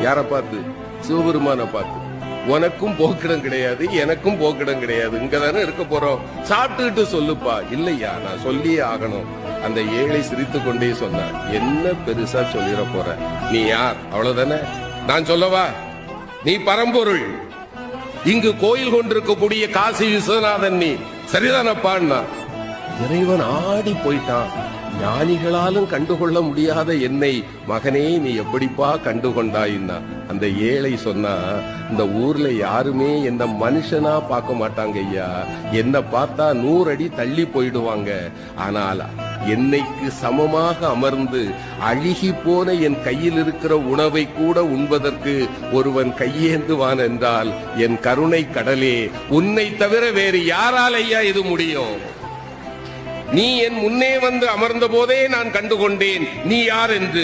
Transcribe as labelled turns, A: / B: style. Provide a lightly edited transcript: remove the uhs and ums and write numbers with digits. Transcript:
A: யார பார்த்து? சிவபெருமான பார்த்து. உனக்கும் போக்கிடம் கிடையாது, எனக்கும் போக்கிடம் கிடையாது, இங்கதானே இருக்க போறோம், சாப்பிட்டுக்கிட்டு சொல்லுப்பா. இல்லையா, நான் சொல்லியே ஆகணும். அந்த ஏழை சிரித்து கொண்டே சொன்னார், என்ன பெருசா சொல்லிட போற, நீ யார், அவ்வளவுதானே, நான் சொல்லவா, நீ பரம்பொருள், இங்கு கோயில் கொண்டிருக்கக்கூடிய காசி விஸ்வநாதன், நீ சரிதானப்பான்னா. இறைவன் ஆடி போயிட்டான். ஞானிகளாலும் கண்டுகொள்ள முடியாத என்னை மகனே நீ எப்படிப்பா கண்டுகொண்டாயின்னா. அந்த ஏழை சொன்னா, இந்த ஊர்ல யாருமே என்ன மனுஷனா பார்க்க மாட்டாங்க ஐயா, என்ன பார்த்தா 100 அடி தள்ளி போயிடுவாங்க. ஆனால் என்னைக்கு சமமாக அமர்ந்து அழுகி போன என் கையில் இருக்கிற உணவை கூட உண்பதற்கு ஒருவன் கையேந்துவான் என்றால் என் கருணை கடலே, உன்னை தவிர வேறு யாரால் ஐயா இது முடியும்? நீ என் முன்னே வந்து அமர்ந்த போதே நான் கண்டுகொண்டேன் நீ யார் என்று.